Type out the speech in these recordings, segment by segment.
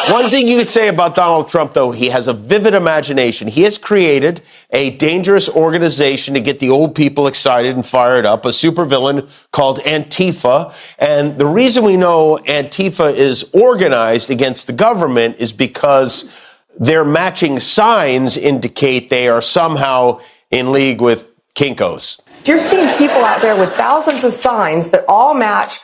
One thing you could say about Donald Trump, though, he has a vivid imagination. He has created a dangerous organization to get the old people excited and fired up, a supervillain called Antifa. And the reason we know Antifa is organized against the government is because their matching signs indicate they are somehow in league with Kinkos. You're seeing people out there with thousands of signs that all match,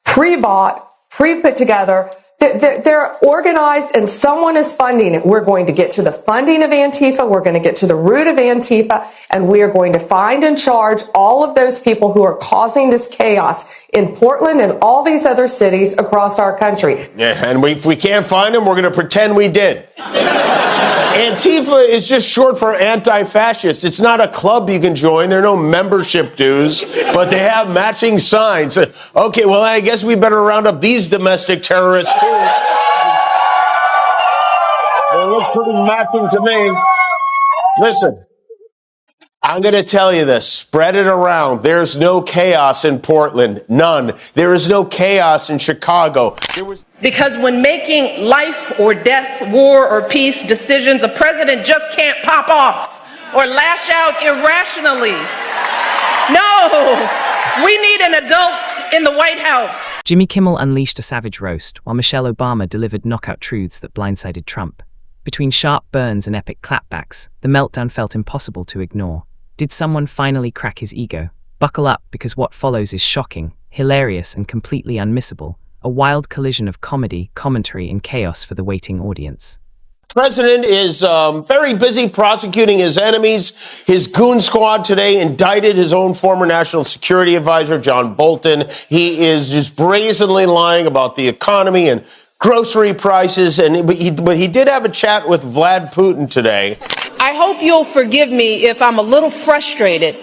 pre-bought, pre-put together. They're organized and someone is funding it. We're going to get to the funding of Antifa. We're going to get to the root of Antifa, and we are going to find and charge all of those people who are causing this chaos in Portland and all these other cities across our country. Yeah, and if we can't find them, we're going to pretend we did. Antifa is just short for anti-fascist. It's not a club you can join. There are no membership dues, but they have matching signs. Okay, well, I guess we better round up these domestic terrorists, too. They look pretty matching to me. Listen, I'm going to tell you this. Spread it around. There's no chaos in Portland. None. There is no chaos in Chicago. Because when making life or death, war or peace decisions, a president just can't pop off or lash out irrationally. No, we need an adult in the White House. Jimmy Kimmel unleashed a savage roast, while Michelle Obama delivered knockout truths that blindsided Trump. Between sharp burns and epic clapbacks, the meltdown felt impossible to ignore. Did someone finally crack his ego? Buckle up, because what follows is shocking, hilarious, and completely unmissable. A wild collision of comedy, commentary, and chaos for the waiting audience. The president is very busy prosecuting his enemies. His goon squad today indicted his own former national security advisor, John Bolton. He is just brazenly lying about the economy and grocery prices. But he did have a chat with Vlad Putin today. I hope you'll forgive me if I'm a little frustrated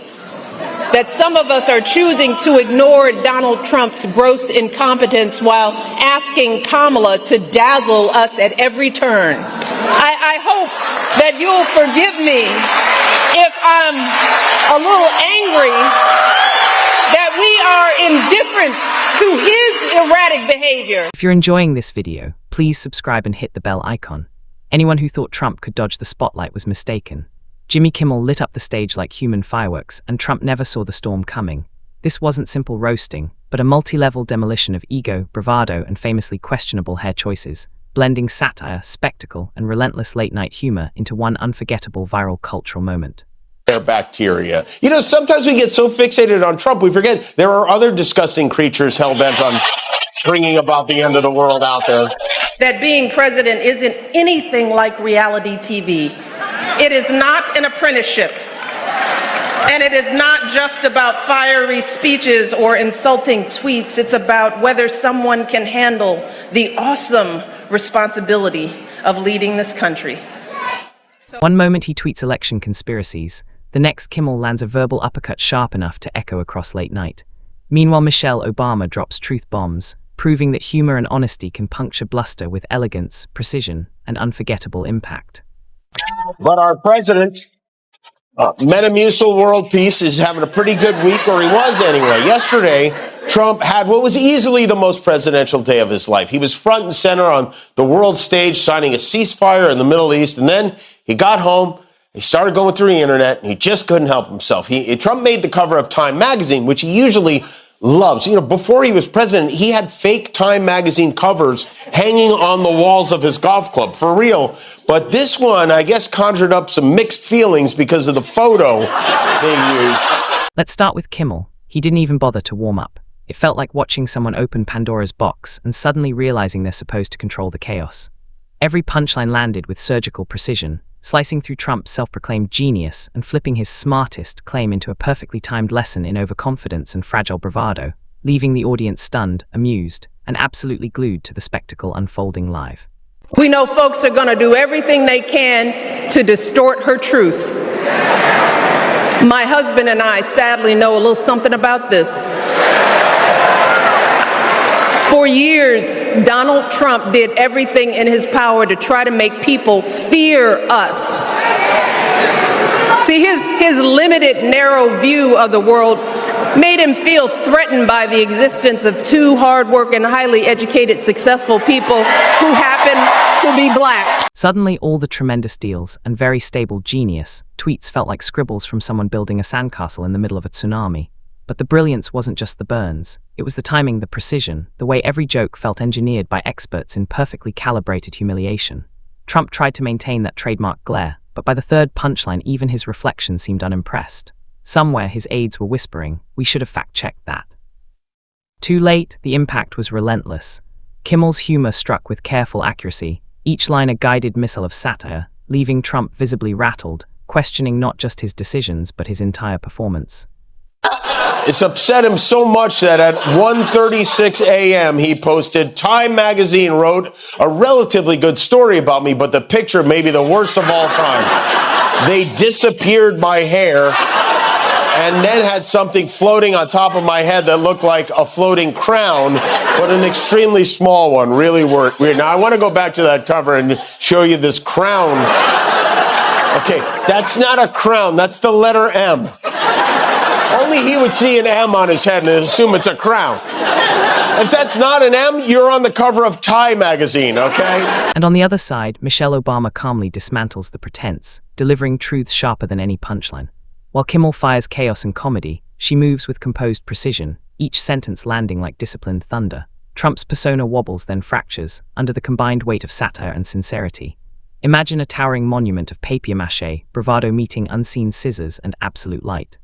that some of us are choosing to ignore Donald Trump's gross incompetence while asking Kamala to dazzle us at every turn. I hope that you'll forgive me if I'm a little angry that we are indifferent to his erratic behavior. If you're enjoying this video, please subscribe and hit the bell icon. Anyone who thought Trump could dodge the spotlight was mistaken. Jimmy Kimmel lit up the stage like human fireworks, and Trump never saw the storm coming. This wasn't simple roasting, but a multi-level demolition of ego, bravado, and famously questionable hair choices, blending satire, spectacle, and relentless late-night humor into one unforgettable viral cultural moment. Their bacteria. You know, sometimes we get so fixated on Trump, we forget there are other disgusting creatures hell-bent on bringing about the end of the world out there. That being president isn't anything like reality TV. It is not an apprenticeship. And it is not just about fiery speeches or insulting tweets. It's about whether someone can handle the awesome responsibility of leading this country. One moment he tweets election conspiracies, the next Kimmel lands a verbal uppercut sharp enough to echo across late night. Meanwhile, Michelle Obama drops truth bombs, proving that humor and honesty can puncture bluster with elegance, precision, and unforgettable impact. But our president, Metamucil World Peace, is having a pretty good week, or he was anyway. Yesterday, Trump had what was easily the most presidential day of his life. He was front and center on the world stage, signing a ceasefire in the Middle East, and then he got home, he started going through the internet, and he just couldn't help himself. Trump made the cover of Time magazine, which he usually loves. You know, before he was president, he had fake Time magazine covers hanging on the walls of his golf club, for real. But this one, I guess, conjured up some mixed feelings because of the photo they used. Let's start with Kimmel. He didn't even bother to warm up. It felt like watching someone open Pandora's box and suddenly realizing they're supposed to control the chaos. Every punchline landed with surgical precision, slicing through Trump's self-proclaimed genius and flipping his smartest claim into a perfectly timed lesson in overconfidence and fragile bravado, leaving the audience stunned, amused, and absolutely glued to the spectacle unfolding live. We know folks are going to do everything they can to distort her truth. My husband and I sadly know a little something about this. For years, Donald Trump did everything in his power to try to make people fear us. See, his limited, narrow view of the world made him feel threatened by the existence of two hard-working, highly educated, successful people who happen to be black. Suddenly, all the tremendous deals and very stable genius tweets felt like scribbles from someone building a sandcastle in the middle of a tsunami. But the brilliance wasn't just the burns. It was the timing, the precision, the way every joke felt engineered by experts in perfectly calibrated humiliation. Trump tried to maintain that trademark glare, but by the third punchline, even his reflection seemed unimpressed. Somewhere his aides were whispering, "We should have fact-checked that." Too late, the impact was relentless. Kimmel's humor struck with careful accuracy, each line a guided missile of satire, leaving Trump visibly rattled, questioning not just his decisions but his entire performance. It's upset him so much that at 1:36 a.m. he posted, Time magazine wrote a relatively good story about me, but the picture may be the worst of all time. They disappeared my hair and then had something floating on top of my head that looked like a floating crown, but an extremely small one. Really weird. Now, I want to go back to that cover and show you this crown. Okay, that's not a crown. That's the letter M. Only he would see an M on his head and assume it's a crown. If that's not an M, you're on the cover of Time magazine, okay? And on the other side, Michelle Obama calmly dismantles the pretense, delivering truths sharper than any punchline. While Kimmel fires chaos and comedy, she moves with composed precision, each sentence landing like disciplined thunder. Trump's persona wobbles then fractures, under the combined weight of satire and sincerity. Imagine a towering monument of papier-mâché, bravado meeting unseen scissors and absolute light.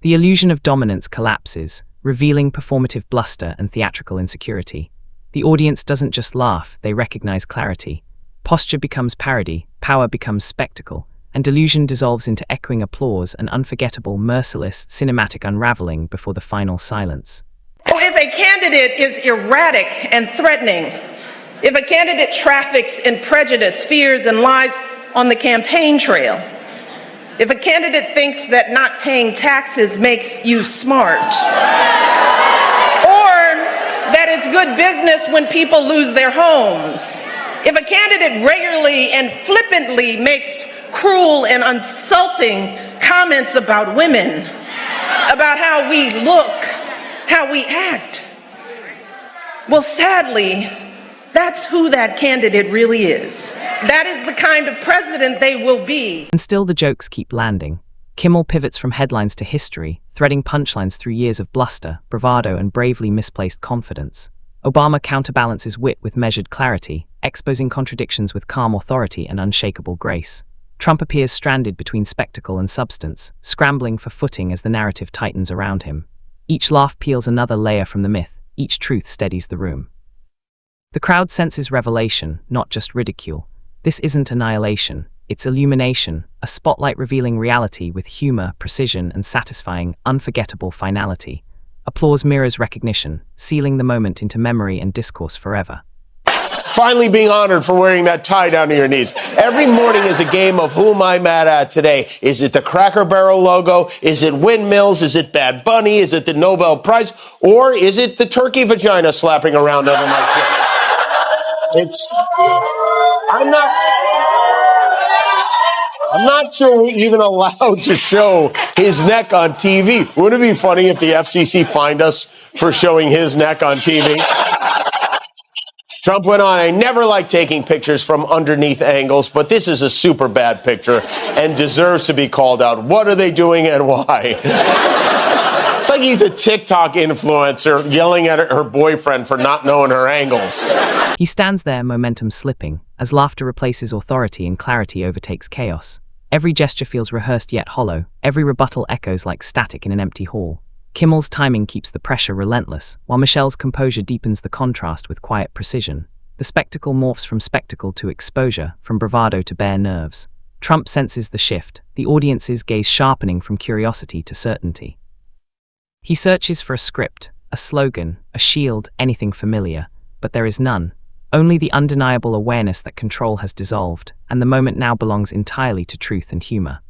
The illusion of dominance collapses, revealing performative bluster and theatrical insecurity. The audience doesn't just laugh, they recognize clarity. Posture becomes parody, power becomes spectacle, and delusion dissolves into echoing applause, an unforgettable, merciless, cinematic unraveling before the final silence. If a candidate is erratic and threatening, if a candidate traffics in prejudice, fears, and lies on the campaign trail, if a candidate thinks that not paying taxes makes you smart, or that it's good business when people lose their homes, if a candidate regularly and flippantly makes cruel and insulting comments about women, about how we look, how we act, well, sadly, that's who that candidate really is. That is the kind of president they will be. And still the jokes keep landing. Kimmel pivots from headlines to history, threading punchlines through years of bluster, bravado, and bravely misplaced confidence. Obama counterbalances wit with measured clarity, exposing contradictions with calm authority and unshakable grace. Trump appears stranded between spectacle and substance, scrambling for footing as the narrative tightens around him. Each laugh peels another layer from the myth, each truth steadies the room. The crowd senses revelation, not just ridicule. This isn't annihilation, it's illumination, a spotlight revealing reality with humor, precision, and satisfying, unforgettable finality. Applause mirrors recognition, sealing the moment into memory and discourse forever. Finally being honored for wearing that tie down to your knees. Every morning is a game of who am I mad at today? Is it the Cracker Barrel logo? Is it windmills? Is it Bad Bunny? Is it the Nobel Prize? Or is it the turkey vagina slapping around over my chin? I'm not sure we're even allowed to show his neck on TV. Wouldn't it be funny if the FCC fined us for showing his neck on TV? Trump went on, I never like taking pictures from underneath angles, but this is a super bad picture and deserves to be called out. What are they doing and why? It's like he's a TikTok influencer yelling at her boyfriend for not knowing her angles. He stands there, momentum slipping, as laughter replaces authority and clarity overtakes chaos. Every gesture feels rehearsed yet hollow, every rebuttal echoes like static in an empty hall. Kimmel's timing keeps the pressure relentless, while Michelle's composure deepens the contrast with quiet precision. The spectacle morphs from spectacle to exposure, from bravado to bare nerves. Trump senses the shift, the audience's gaze sharpening from curiosity to certainty. He searches for a script, a slogan, a shield, anything familiar, but there is none. Only the undeniable awareness that control has dissolved, and the moment now belongs entirely to truth and humor.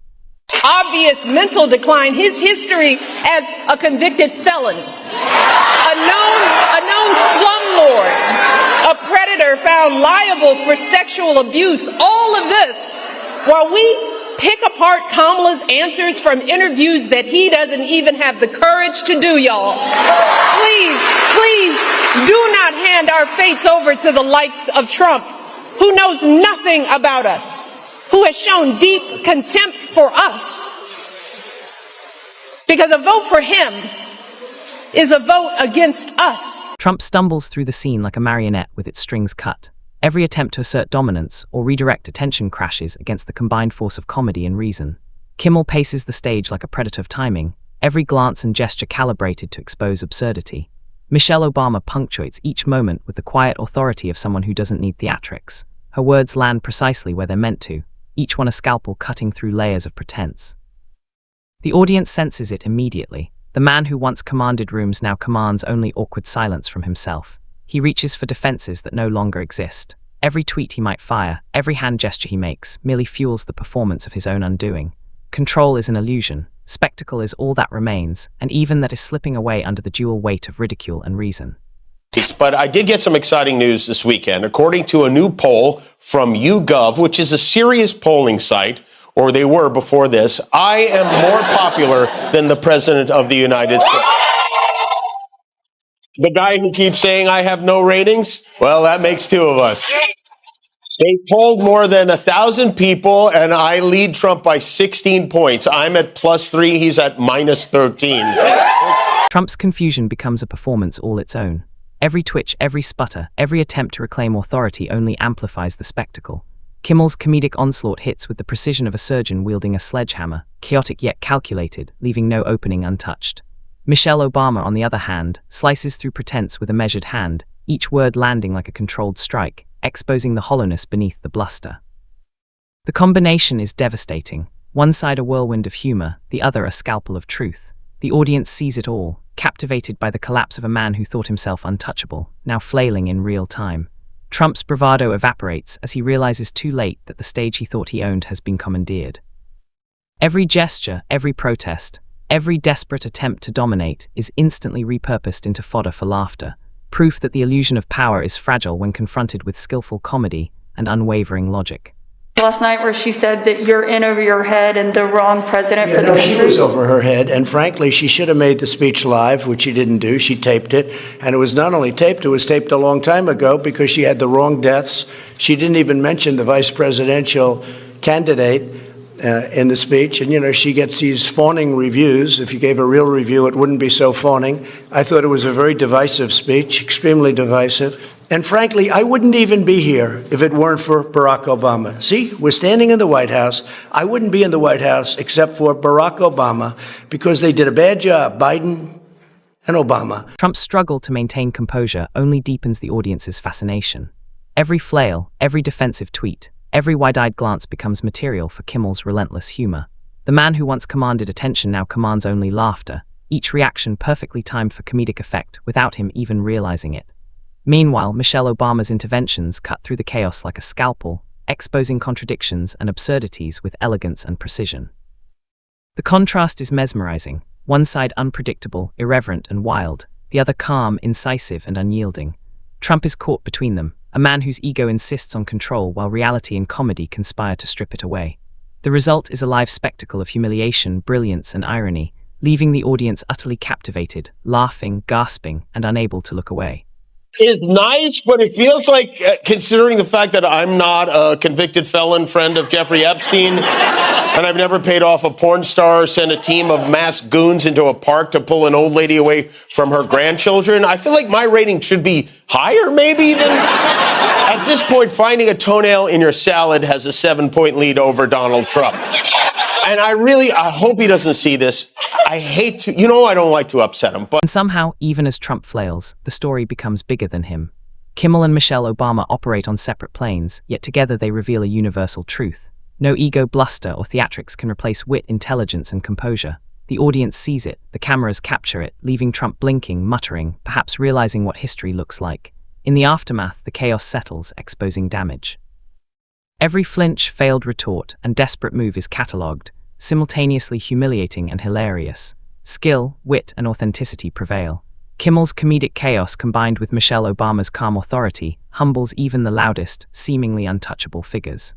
Obvious mental decline, his history as a convicted felon, a known slumlord, a predator found liable for sexual abuse, all of this while we pick apart Kamala's answers from interviews that he doesn't even have the courage to do, y'all. Please, please do not hand our fates over to the likes of Trump, who knows nothing about us, who has shown deep contempt for us. Because a vote for him is a vote against us. Trump stumbles through the scene like a marionette with its strings cut. Every attempt to assert dominance or redirect attention crashes against the combined force of comedy and reason. Kimmel paces the stage like a predator of timing, every glance and gesture calibrated to expose absurdity. Michelle Obama punctuates each moment with the quiet authority of someone who doesn't need theatrics. Her words land precisely where they're meant to, each one a scalpel cutting through layers of pretense. The audience senses it immediately. The man who once commanded rooms now commands only awkward silence from himself. He reaches for defenses that no longer exist. Every tweet he might fire, every hand gesture he makes, merely fuels the performance of his own undoing. Control is an illusion. Spectacle is all that remains, and even that is slipping away under the dual weight of ridicule and reason. But I did get some exciting news this weekend. According to a new poll from YouGov, which is a serious polling site, or they were before this, I am more popular than the President of the United States. The guy who keeps saying I have no ratings? Well, that makes two of us. They polled more than 1,000 people, and I lead Trump by 16 points. I'm at +3, he's at -13. Trump's confusion becomes a performance all its own. Every twitch, every sputter, every attempt to reclaim authority only amplifies the spectacle. Kimmel's comedic onslaught hits with the precision of a surgeon wielding a sledgehammer, chaotic yet calculated, leaving no opening untouched. Michelle Obama, on the other hand, slices through pretense with a measured hand, each word landing like a controlled strike, exposing the hollowness beneath the bluster. The combination is devastating. One side a whirlwind of humor, the other a scalpel of truth. The audience sees it all, captivated by the collapse of a man who thought himself untouchable, now flailing in real time. Trump's bravado evaporates as he realizes too late that the stage he thought he owned has been commandeered. Every gesture, every protest, every desperate attempt to dominate is instantly repurposed into fodder for laughter, proof that the illusion of power is fragile when confronted with skillful comedy and unwavering logic. Last night where she said that you're in over your head and the wrong president for the country. She was over her head, and frankly, she should have made the speech live, which she didn't do. She taped it, and it was not only taped, it was taped a long time ago because she had the wrong deaths. She didn't even mention the vice presidential candidate in the speech, and she gets these fawning reviews. If you gave a real review, it wouldn't be so fawning. I thought it was a very divisive speech, extremely divisive. And frankly, I wouldn't even be here if it weren't for Barack Obama. See, we're standing in the White House. I wouldn't be in the White House except for Barack Obama because they did a bad job, Biden and Obama. Trump's struggle to maintain composure only deepens the audience's fascination. Every flail, every defensive tweet, every wide-eyed glance becomes material for Kimmel's relentless humor. The man who once commanded attention now commands only laughter, each reaction perfectly timed for comedic effect without him even realizing it. Meanwhile, Michelle Obama's interventions cut through the chaos like a scalpel, exposing contradictions and absurdities with elegance and precision. The contrast is mesmerizing, one side unpredictable, irreverent and wild, the other calm, incisive and unyielding. Trump is caught between them, a man whose ego insists on control while reality and comedy conspire to strip it away. The result is a live spectacle of humiliation, brilliance and irony, leaving the audience utterly captivated, laughing, gasping and unable to look away. Is nice, but it feels like, considering the fact that I'm not a convicted felon friend of Jeffrey Epstein, and I've never paid off a porn star or sent a team of masked goons into a park to pull an old lady away from her grandchildren, I feel like my rating should be higher, maybe, than... At this point, finding a toenail in your salad has a 7-point lead over Donald Trump. And I hope he doesn't see this. I hate to, I don't like to upset him, but... And somehow, even as Trump flails, the story becomes bigger than him. Kimmel and Michelle Obama operate on separate planes, yet together they reveal a universal truth. No ego, bluster, or theatrics can replace wit, intelligence, and composure. The audience sees it, the cameras capture it, leaving Trump blinking, muttering, perhaps realizing what history looks like. In the aftermath, the chaos settles, exposing damage. Every flinch, failed retort, and desperate move is catalogued, simultaneously humiliating and hilarious. Skill, wit, and authenticity prevail. Kimmel's comedic chaos combined with Michelle Obama's calm authority humbles even the loudest, seemingly untouchable figures.